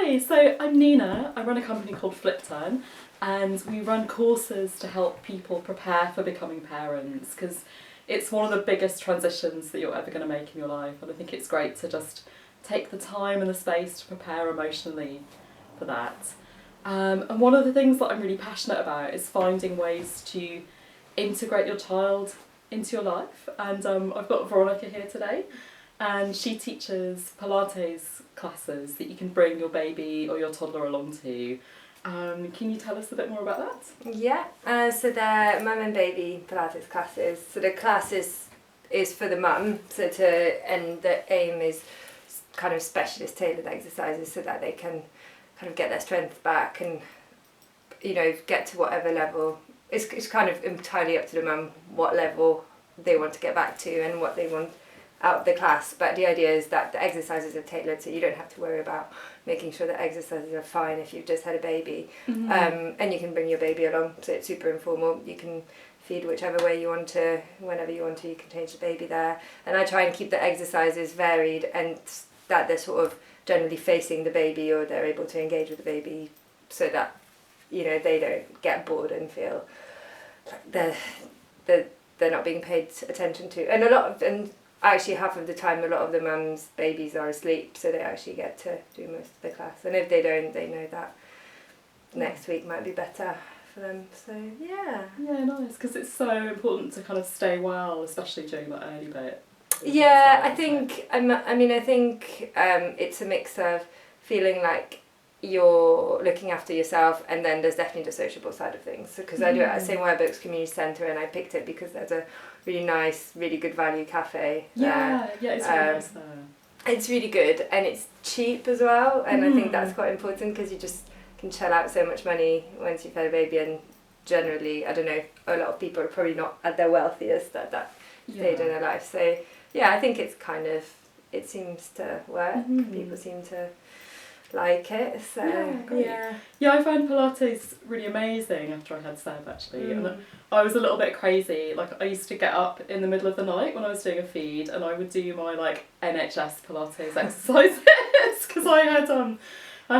Hi, so I'm Nina. I run a company called FlipTurn, and we run courses to help people prepare for becoming parents, because it's one of the biggest transitions that you're ever going to make in your life, and I think it's great to just take the time and the space to prepare emotionally for that. And one of the things that I'm really passionate about is finding ways to integrate your child into your life, and I've got Veronica here today, and she teaches Pilates classes that you can bring your baby or your toddler along to. Can you tell us a bit more about that? Yeah, so they're mum and baby Pilates classes. So the class is for the mum, and the aim is kind of specialist tailored exercises so that they can kind of get their strength back and, you know, get to whatever level. It's kind of entirely up to the mum what level they want to get back to and what they want out of the class, but the idea is that the exercises are tailored so you don't have to worry about making sure that exercises are fine if you've just had a baby. And you can bring your baby along, so it's super informal. You can feed whichever way you want to, whenever you want to, you can change the baby there. And I try and keep the exercises varied and that they're sort of generally facing the baby, or they're able to engage with the baby so that, you know, they don't get bored and feel like they're not being paid attention to. And actually half of the time a lot of the mums' babies are asleep, so they actually get to do most of the class, and if they don't, they know that next week might be better for them. So yeah Nice, because it's so important to kind of stay well, especially during that early bit. I think it's a mix of feeling like you're looking after yourself, and then there's definitely the sociable side of things, because I do it at St. Books Community Centre, and I picked it because there's a really nice, really good value cafe there. Yeah, it's really nice there. It's really good, and it's cheap as well, and I think that's quite important because you just can shell out so much money once you've had a baby, and generally, I don't know, a lot of people are probably not at their wealthiest at that stage in their life. So yeah, I think it's kind of, it seems to work. People seem to like it, so yeah, I found Pilates really amazing after I had Seb, actually. And I was a little bit crazy. Like, I used to get up in the middle of the night when I was doing a feed, and I would do my like NHS Pilates exercises because I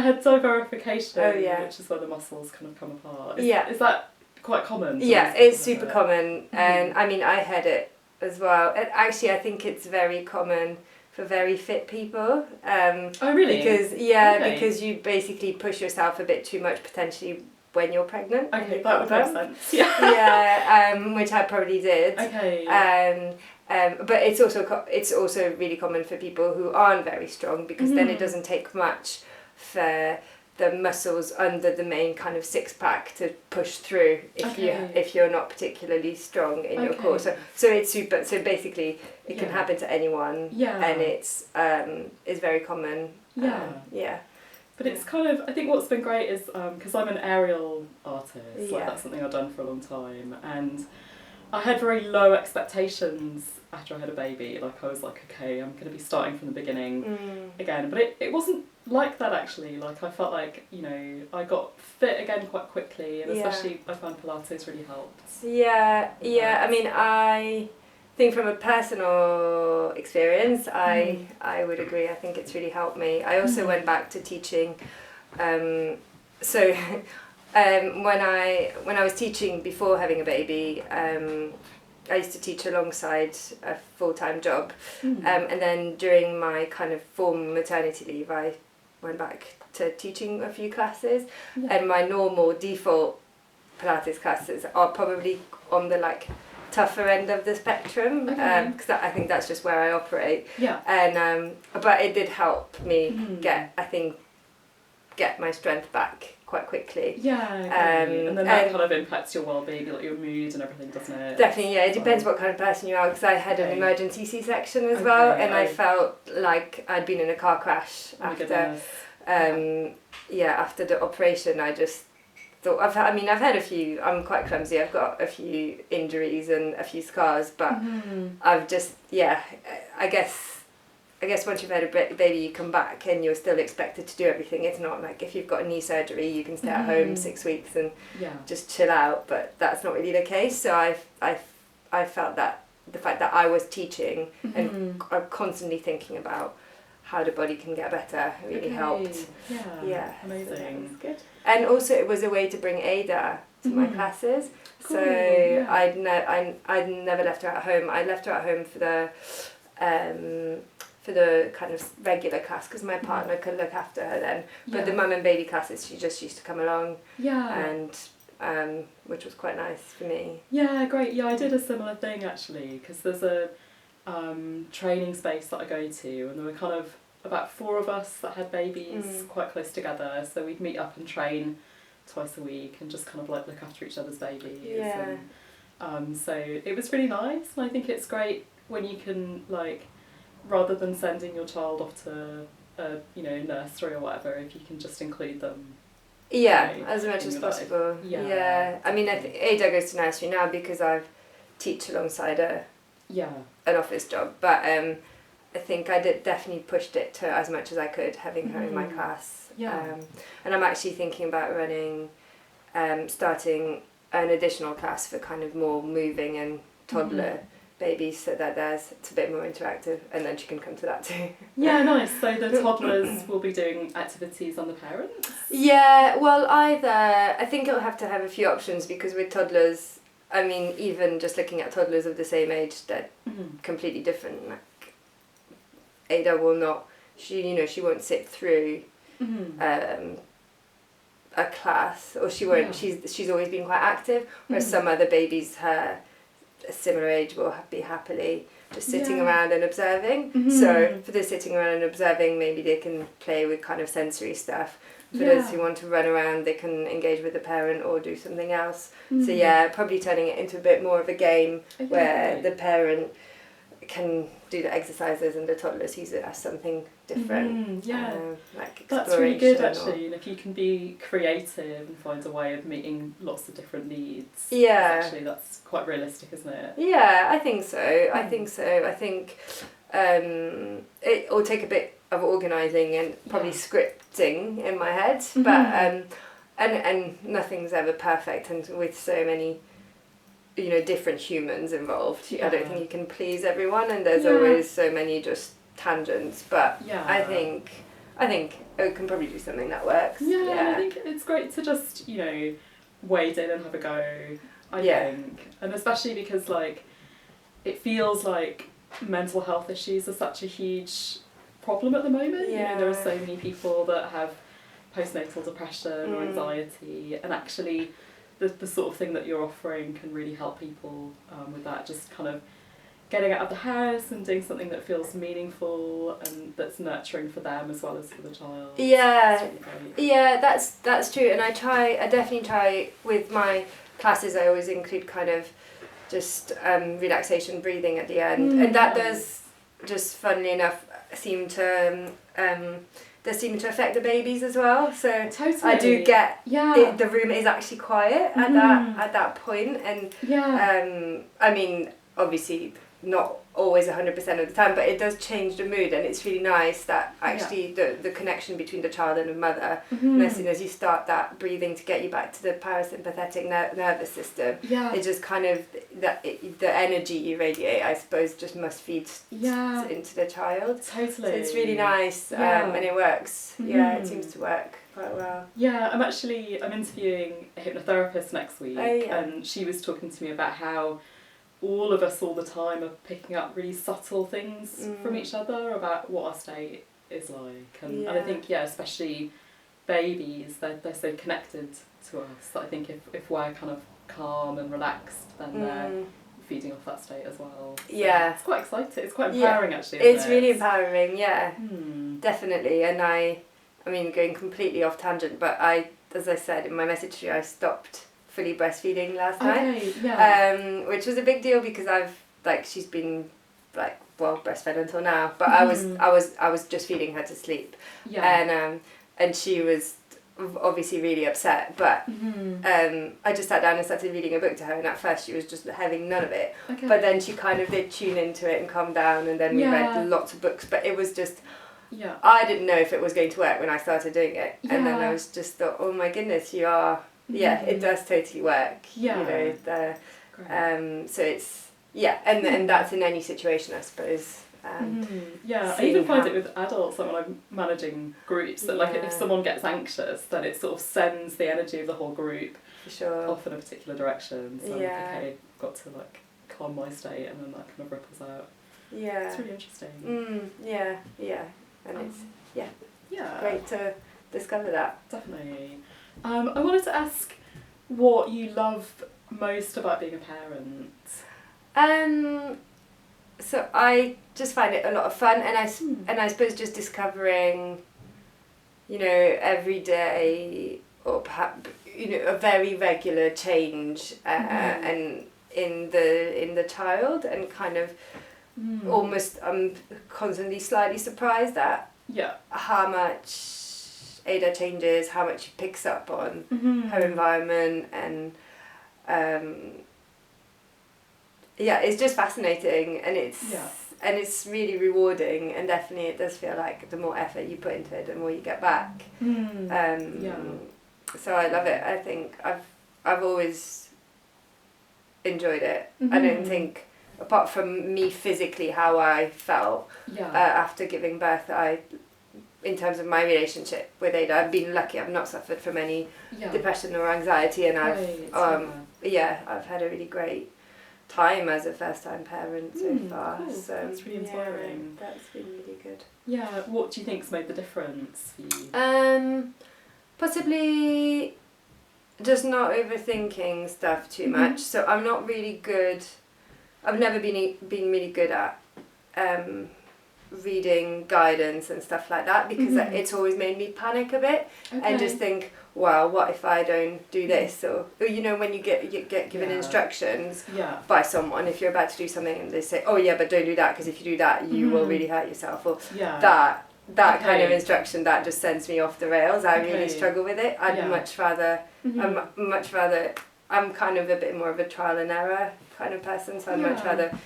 had diverification, which is where the muscles kind of come apart. Is that quite common? Yeah, it's super common, and I mean, I had it as well. And actually, I think it's very common for very fit people. Oh really? Because you basically push yourself a bit too much potentially when you're pregnant. Okay, that would make sense. Which I probably did. Okay. But it's also really common for people who aren't very strong, because then it doesn't take much for the muscles under the main kind of six-pack to push through if you're not particularly strong in your core. So it's super. So basically, it can happen to anyone. And it's very common. But it's kind of, I think what's been great is because I'm an aerial artist. Like, that's something I've done for a long time, and I had very low expectations after I had a baby. Like, I was like, okay, I'm going to be starting from the beginning again. But it wasn't like that, actually. Like, I felt like, you know, I got fit again quite quickly, and especially I found Pilates really helped. I mean, I think from a personal experience, I would agree. I think it's really helped me. I also went back to teaching. When I was teaching before having a baby, I used to teach alongside a full-time job, and then during my kind of formal maternity leave, I went back to teaching a few classes, and my normal default Pilates classes are probably on the like tougher end of the spectrum, because I think that's just where I operate. And but it did help me get my strength back quite quickly. And then that kind of impacts your well-being, like your mood and everything, doesn't it? Definitely, it depends what kind of person you are, because I had an emergency C-section as well, and I felt like I'd been in a car crash after the operation. I just thought, I've had a few, I'm quite clumsy, I've got a few injuries and a few scars, but I've just, I guess once you've had a baby, you come back and you're still expected to do everything. It's not like if you've got a knee surgery, you can stay at home 6 weeks and just chill out. But that's not really the case. So I felt that the fact that I was teaching and I'm constantly thinking about how the body can get better. It really helped. Yeah. Amazing. So that was good. And also it was a way to bring Ada to my classes. Cool, so I'd never left her at home. I left her at home for the kind of regular class because my partner could look after her then. But the mum and baby classes, she just used to come along. And which was quite nice for me. Yeah, great. Yeah, I did a similar thing actually, because there's a training space that I go to, and there were kind of about 4 of us that had babies quite close together, so we'd meet up and train twice a week and just kind of like look after each other's babies. And, so it was really nice, and I think it's great when you can, like, rather than sending your child off to a nursery or whatever, if you can just include them. As much as possible. I mean, Ada goes to nursery now because I teach alongside an office job, but I think I definitely pushed it to as much as I could, having her in my class. And I'm actually thinking about running, starting an additional class for kind of more moving and toddler babies, so that it's a bit more interactive, and then she can come to that too. Yeah, nice. So the toddlers will be doing activities on the parents? Yeah, well, I think it'll have to have a few options, because with toddlers, I mean, even just looking at toddlers of the same age, they're completely different. Like, Ada will not, she won't sit through a class, or she won't. She's always been quite active, whereas some other babies her a similar age will be happily just sitting around and observing. So for the sitting around and observing, maybe they can play with kind of sensory stuff. For those who want to run around, they can engage with the parent or do something else. So probably turning it into a bit more of a game where the parent can do the exercises and the toddlers use it as something different. Like that's really good actually, and if you can be creative and find a way of meeting lots of different needs, actually that's quite realistic, isn't it? I think so. I think it will take a bit of organising and probably scripting in my head, but and nothing's ever perfect, and with so many different humans involved, I don't think you can please everyone, and there's always so many just tangents, but I think I can probably do something that works. I think it's great to just wade in and have a go, I think, and especially because like it feels like mental health issues are such a huge problem at the moment. There are so many people that have postnatal depression or anxiety, and actually the sort of thing that you're offering can really help people with that, just kind of getting out of the house and doing something that feels meaningful and that's nurturing for them as well as for the child. That's true, and I definitely try with my classes. I always include kind of just relaxation breathing at the end, and that does, just funnily enough, seem to affect the babies as well. So I do get the room is actually quiet at that point, and I mean, obviously not always 100% of the time, but it does change the mood, and it's really nice that actually the connection between the child and the mother, and as soon as you start that breathing to get you back to the parasympathetic nervous system, it just kind of the energy you radiate, I suppose, just must feed into the child. So it's really nice, and it works. It seems to work quite well. I'm interviewing a hypnotherapist next week, and she was talking to me about how all of us all the time are picking up really subtle things from each other about what our state is like, and I think especially babies, they're so connected to us that I think if we're kind of calm and relaxed, then they're feeding off that state as well. So it's quite exciting, it's quite empowering actually, isn't it's really empowering, definitely. And I mean, going completely off tangent, but as I said in my message to you, I stopped fully breastfeeding last night, which was a big deal because she's been breastfed until now, but I was just feeding her to sleep, and she was obviously really upset, but I just sat down and started reading a book to her, and at first she was just having none of it, but then she kind of did tune into it and calm down, and then we read lots of books, but it was just I didn't know if it was going to work when I started doing it, and then I was just thought, oh my goodness, you are. It does totally work. So it's and that's in any situation, I suppose. Yeah, I even find it with adults, like when I'm managing groups, that like if someone gets anxious, then it sort of sends the energy of the whole group off in a particular direction. So I'm like, okay, I've got to like calm my state, and then that kind of ripples out. Yeah. It's really interesting. Yeah. And it's great to discover that. Definitely. I wanted to ask what you love most about being a parent. So I just find it a lot of fun, and I suppose just discovering, you know, every day, or perhaps, you know, a very regular change and in the child, and kind of almost constantly slightly surprised at how much Ada changes, how much she picks up on her environment, and it's just fascinating, and it's really rewarding, and definitely it does feel like the more effort you put into it, the more you get back. So I love it. I think I've always enjoyed it. I don't think, apart from me physically, how I felt after giving birth, in terms of my relationship with Ada, I've been lucky. I've not suffered from any depression or anxiety, and I've had a really great time as a first-time parent so far. Cool. So that's really inspiring. That's been really good. Yeah, what do you think's made the difference for you? Possibly just not overthinking stuff too much. So I'm not really good. I've never been really good at reading guidance and stuff like that, because it's always made me panic a bit and just think, wow, what if I don't do this? Or you know, when you get given instructions by someone, if you're about to do something and they say, oh yeah, but don't do that, because if you do that you will really hurt yourself, or that kind of instruction, that just sends me off the rails. I really struggle with it. I'd much rather I'm kind of a bit more of a trial and error kind of person, so I'd much rather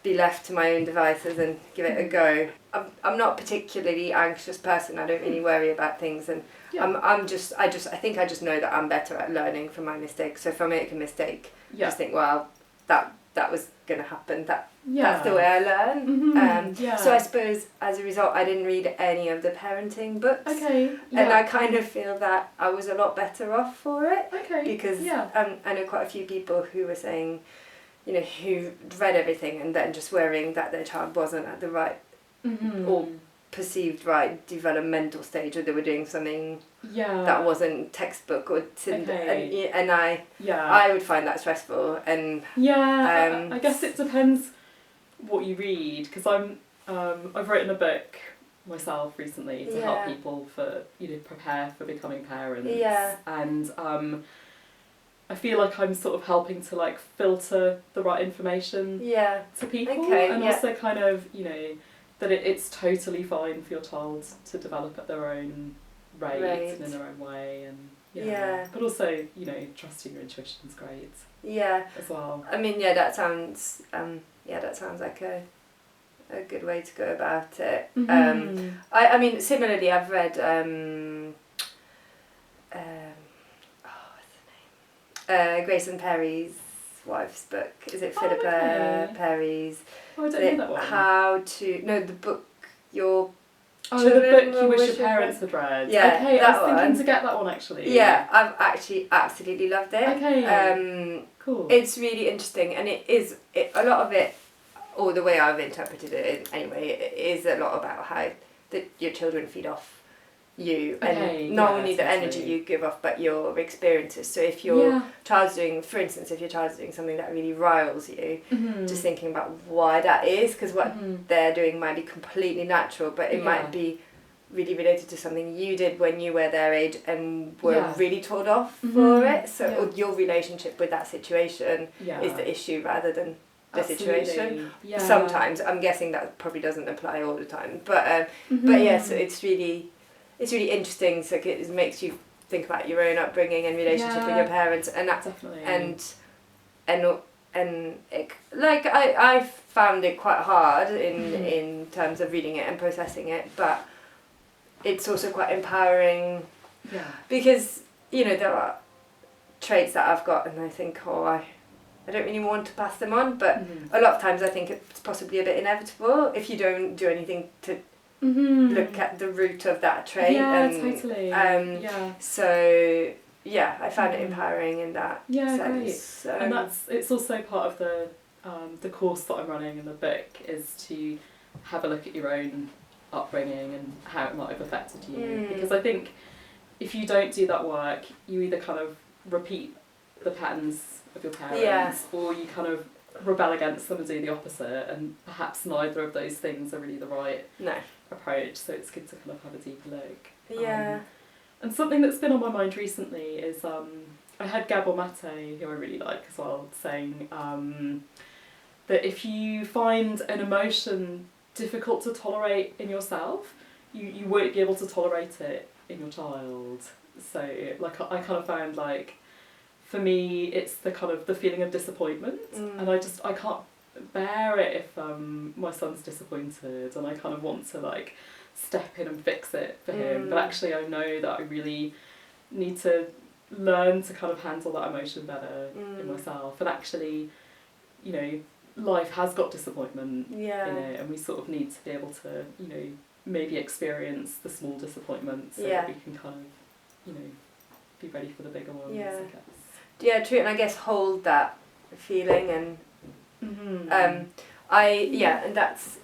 be left to my own devices and give it a go. I'm not a particularly anxious person. I don't really worry about things, and I think I just know that I'm better at learning from my mistakes. So if I make a mistake, just think, well, that was going to happen. That's the way I learn. So I suppose as a result, I didn't read any of the parenting books. And I kind of feel that I was a lot better off for it. Because I know quite a few people who were saying, you know, who read everything and then just worrying that their child wasn't at the right or perceived right developmental stage, or they were doing something that wasn't textbook, or and I would find that stressful. And I guess it depends what you read, because I've written a book myself recently to help people prepare for becoming parents, and I feel like I'm sort of helping to like filter the right information to people, and also kind of, you know, that it's totally fine for your child to develop at their own rate and in their own way, and but also, you know, trusting your intuition is great as well. I mean, that sounds like a good way to go about it. I mean, similarly, I've read Grace and Perry's wife's book. Is it Philippa Perry's? Oh, I don't know that one. The book your the book you wish your parents had read. Yeah, okay, I was thinking to get that one actually. Yeah, I've actually absolutely loved it. Okay. Cool. It's really interesting, and a lot of it, or the way I've interpreted it anyway, it is a lot about how your children feed off you, and not only the energy you give off, but your experiences. So if your child's doing, for instance, something that really riles you, just thinking about why that is, because what they're doing might be completely natural, but it might be really related to something you did when you were their age and were really told off for it. So your relationship with that situation is the issue rather than the situation. Sometimes, I'm guessing that probably doesn't apply all the time, but so it's really interesting. So it makes you think about your own upbringing and relationship with your parents, and that definitely. and it, like I found it quite hard in terms of reading it and processing it, but it's also quite empowering. Because, you know, there are traits that I've got and I think, I don't really want to pass them on, but Mm-hmm. a lot of times I think it's possibly a bit inevitable if you don't do anything to look at the root of that trait. Yeah, and, totally. So yeah, I found it Mm-hmm. empowering in that Yeah, sense. And it's also part of the course that I'm running in the book is to have a look at your own upbringing and how it might have affected you. Because I think if you don't do that work, you either kind of repeat the patterns of your parents, or you kind of rebel against them and do the opposite, and perhaps neither of those things are really the right approach. So it's good to kind of have a deeper look. And something that's been on my mind recently is I had Gabor Mate, who I really like as well, saying that if you find an emotion difficult to tolerate in yourself, you won't be able to tolerate it in your child. So like I kind of found like, for me it's the kind of the feeling of disappointment, and I can't bear it if my son's disappointed, and I kind of want to like step in and fix it for him, but actually I know that I really need to learn to kind of handle that emotion better in myself, and actually, you know, life has got disappointment in it, and we sort of need to be able to, you know, maybe experience the small disappointments so that we can kind of, you know, be ready for the bigger ones, I guess. Yeah, true, and I guess hold that feeling, and and that's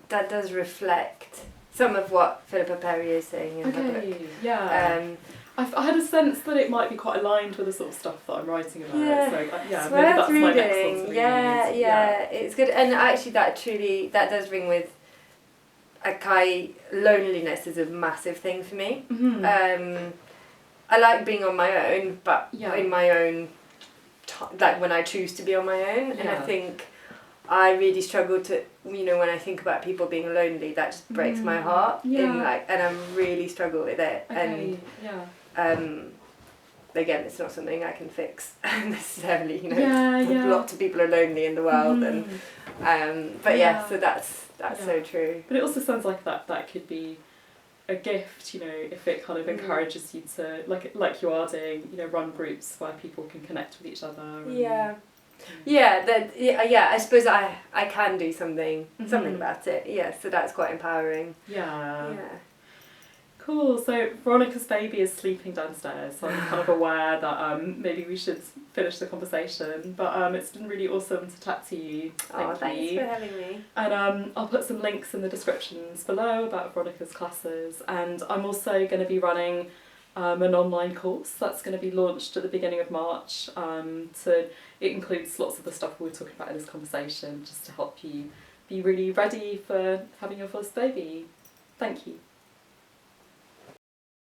that does reflect some of what Philippa Perry is saying in her book. I had a sense that it might be quite aligned with the sort of stuff that I'm writing about. Yeah, so it's maybe that's reading. my next one to read. It's good, and actually that does ring with. Loneliness is a massive thing for me. I like being on my own, but in my own like when I choose to be on my own, and I think I really struggle to, you know, when I think about people being lonely, that just breaks my heart. And I really struggle with it. And again, it's not something I can fix necessarily. You know, lots of people are lonely in the world, and so that's so true. But it also sounds like that could be a gift, you know, if it kind of encourages you to, like you are doing, you know, run groups where people can connect with each other. And, I suppose I can do something about it. So that's quite empowering. Cool. So Veronica's baby is sleeping downstairs, so I'm kind of aware that maybe we should finish the conversation, but it's been really awesome to chat to you. Thanks for having me. And I'll put some links in the descriptions below about Veronica's classes, and I'm also going to be running an online course that's going to be launched at the beginning of March. It includes lots of the stuff we were talking about in this conversation, just to help you be really ready for having your first baby. Thank you.